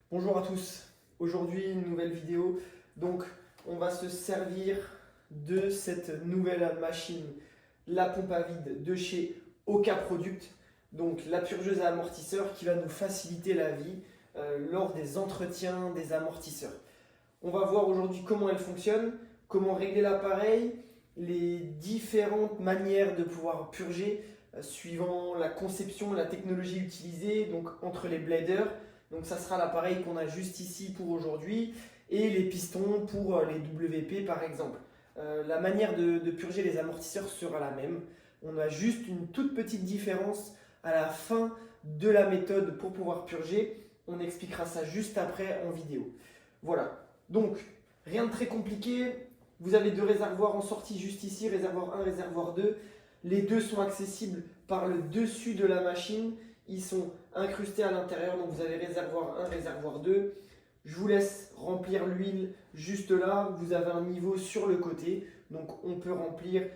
Bonjour à tous, aujourd'hui une nouvelle vidéo. Donc on va se servir de cette nouvelle machine, la pompe à vide de chez Oka Product. Donc la purgeuse à amortisseurs qui va nous faciliter la vie lors des entretiens des amortisseurs. On va voir aujourd'hui comment elle fonctionne, comment régler l'appareil, les différentes manières de pouvoir purger suivant la conception, la technologie utilisée, donc entre les bladers. Donc ça sera l'appareil qu'on a juste ici pour aujourd'hui et les pistons pour les WP par exemple. La manière de purger les amortisseurs sera la même. On a juste une toute petite différence à la fin de la méthode pour pouvoir purger. On expliquera ça juste après en vidéo. Voilà. Donc, rien de très compliqué. Vous avez deux réservoirs en sortie juste ici, réservoir 1, réservoir 2. Les deux sont accessibles par le dessus de la machine. Ils sont incrustés à l'intérieur, donc vous avez réservoir 1, réservoir 2. Je vous laisse remplir l'huile juste là. Vous avez un niveau sur le côté, donc on peut remplir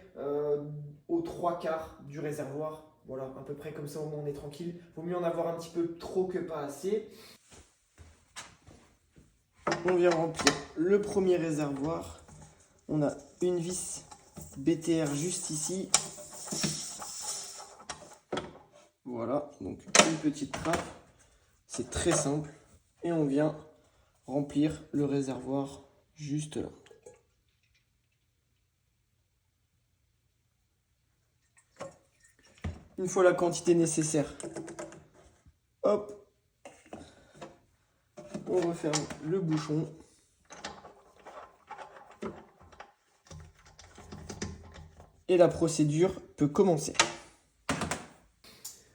aux 3/4 du réservoir. Voilà, à peu près comme ça, au moins on est tranquille. Vaut mieux en avoir un petit peu trop que pas assez. On vient remplir le premier réservoir. On a une vis BTR juste ici. Voilà, donc une petite trappe. C'est très simple. Et on vient remplir le réservoir juste là. Une fois la quantité nécessaire, hop, on referme le bouchon. Et la procédure peut commencer.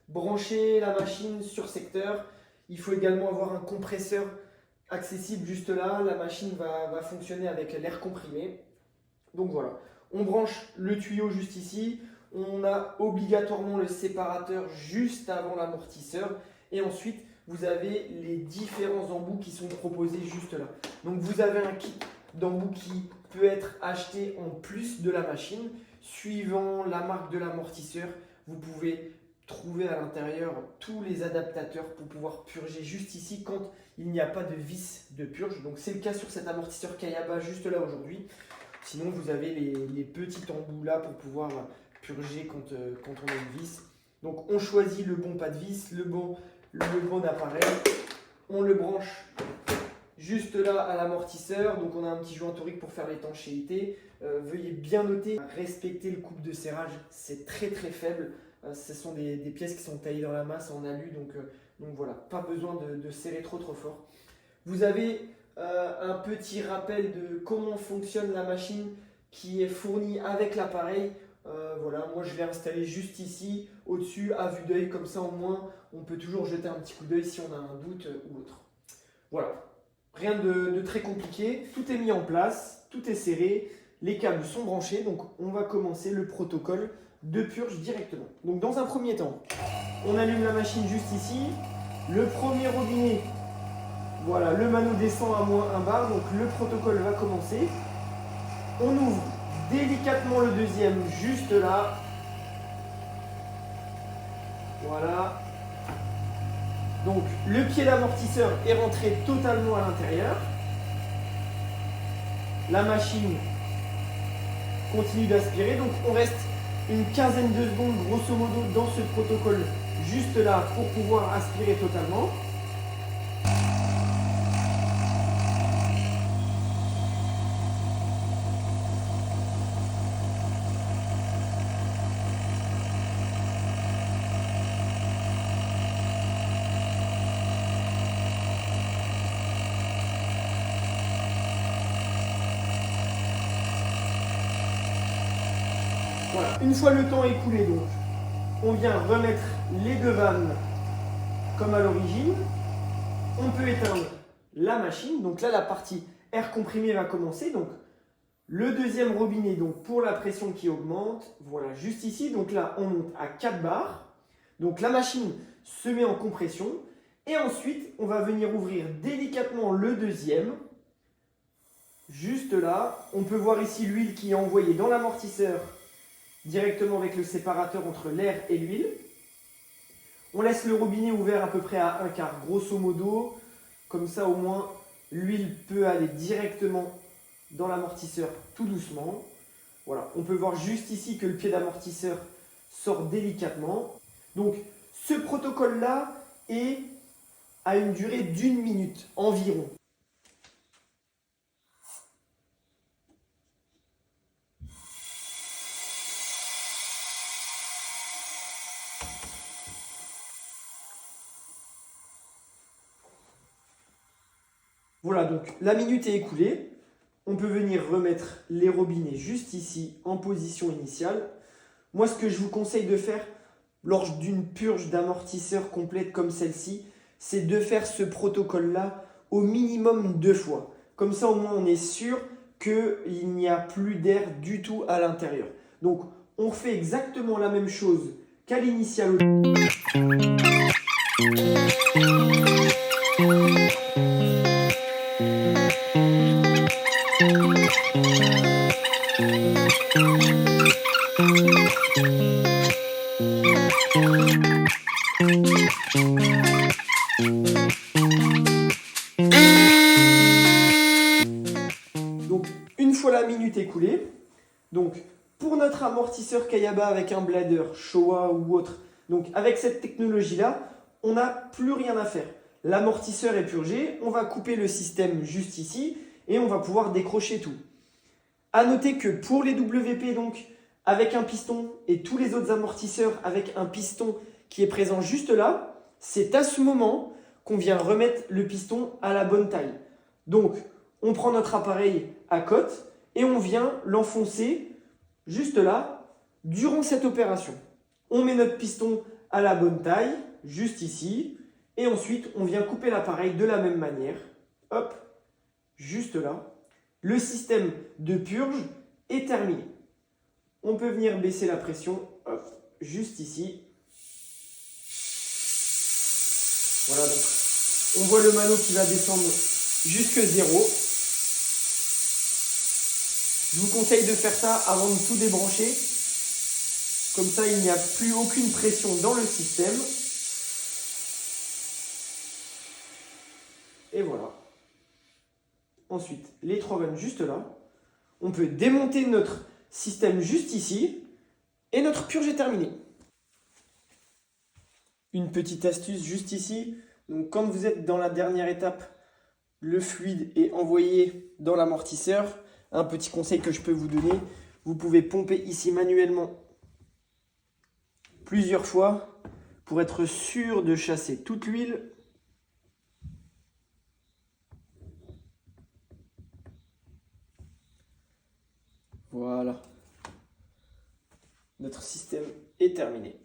Brancher la machine sur secteur. Il faut également avoir un compresseur accessible juste là. La machine va fonctionner avec l'air comprimé. Donc voilà, on branche le tuyau juste ici. On a obligatoirement le séparateur juste avant l'amortisseur. Et ensuite, vous avez les différents embouts qui sont proposés juste là. Donc vous avez un kit d'embouts qui peut être acheté en plus de la machine. Suivant la marque de l'amortisseur, vous pouvez trouver à l'intérieur tous les adaptateurs pour pouvoir purger juste ici quand il n'y a pas de vis de purge. Donc c'est le cas sur cet amortisseur Kayaba juste là aujourd'hui. Sinon vous avez les petits embouts là pour pouvoir purger quand on a une vis. Donc on choisit le bon pas de vis, le bon appareil. On le branche juste là à l'amortisseur. Donc on a un petit joint torique pour faire l'étanchéité. Veuillez bien noter, respecter le couple de serrage, c'est très très faible. Ce sont des pièces qui sont taillées dans la masse en alu, donc voilà, pas besoin de serrer trop fort. Vous avez un petit rappel de comment fonctionne la machine qui est fournie avec l'appareil. Voilà, moi je l'ai installé juste ici, au-dessus, à vue d'œil, comme ça au moins on peut toujours jeter un petit coup d'œil si on a un doute ou autre. Voilà, rien de très compliqué, tout est mis en place, tout est serré, les câbles sont branchés, donc on va commencer le protocole de purge directement. Donc dans un premier temps, on allume la machine juste ici, le premier robinet, voilà, le mano descend à -1 bar, donc le protocole va commencer. On ouvre délicatement le deuxième juste là. Voilà. Donc le pied d'amortisseur est rentré totalement à l'intérieur. La machine continue d'aspirer, donc on reste une quinzaine de secondes grosso modo dans ce protocole juste là pour pouvoir aspirer totalement. Voilà, une fois le temps écoulé, donc, on vient remettre les deux vannes comme à l'origine. On peut éteindre la machine. Donc là, la partie air comprimé va commencer. Donc le deuxième robinet, donc pour la pression qui augmente, voilà, juste ici. Donc là, on monte à 4 bars. Donc la machine se met en compression. Et ensuite, on va venir ouvrir délicatement le deuxième. Juste là, on peut voir ici l'huile qui est envoyée dans l'amortisseur directement avec le séparateur entre l'air et l'huile. On laisse le robinet ouvert à peu près à 1/4, grosso modo. Comme ça, au moins, l'huile peut aller directement dans l'amortisseur tout doucement. Voilà, on peut voir juste ici que le pied d'amortisseur sort délicatement. Donc, ce protocole-là est à une durée d'1 minute environ. Voilà, donc la minute est écoulée. On peut venir remettre les robinets juste ici en position initiale. Moi, ce que je vous conseille de faire lors d'une purge d'amortisseur complète comme celle-ci, c'est de faire ce protocole-là au minimum 2 fois. Comme ça, au moins, on est sûr qu'il n'y a plus d'air du tout à l'intérieur. Donc, on fait exactement la même chose qu'à l'initiale. Donc, une fois la minute écoulée, donc pour notre amortisseur Kayaba avec un blader, Showa ou autre, donc avec cette technologie-là, on n'a plus rien à faire. L'amortisseur est purgé, on va couper le système juste ici et on va pouvoir décrocher tout. A noter que pour les WP, donc avec un piston et tous les autres amortisseurs avec un piston qui est présent juste là, c'est à ce moment qu'on vient remettre le piston à la bonne taille. Donc, on prend notre appareil à cote et on vient l'enfoncer juste là durant cette opération. On met notre piston à la bonne taille, juste ici, et ensuite on vient couper l'appareil de la même manière. Hop, juste là. Le système de purge est terminé. On peut venir baisser la pression, hop, juste ici. Voilà, donc on voit le mano qui va descendre jusque 0. Je vous conseille de faire ça avant de tout débrancher. Comme ça, il n'y a plus aucune pression dans le système. Et voilà. Ensuite, les 3 vannes juste là. On peut démonter notre système juste ici. Et notre purge est terminée. Une petite astuce juste ici. Donc, quand vous êtes dans la dernière étape, le fluide est envoyé dans l'amortisseur. Un petit conseil que je peux vous donner, vous pouvez pomper ici manuellement plusieurs fois pour être sûr de chasser toute l'huile. Voilà. Notre système est terminé.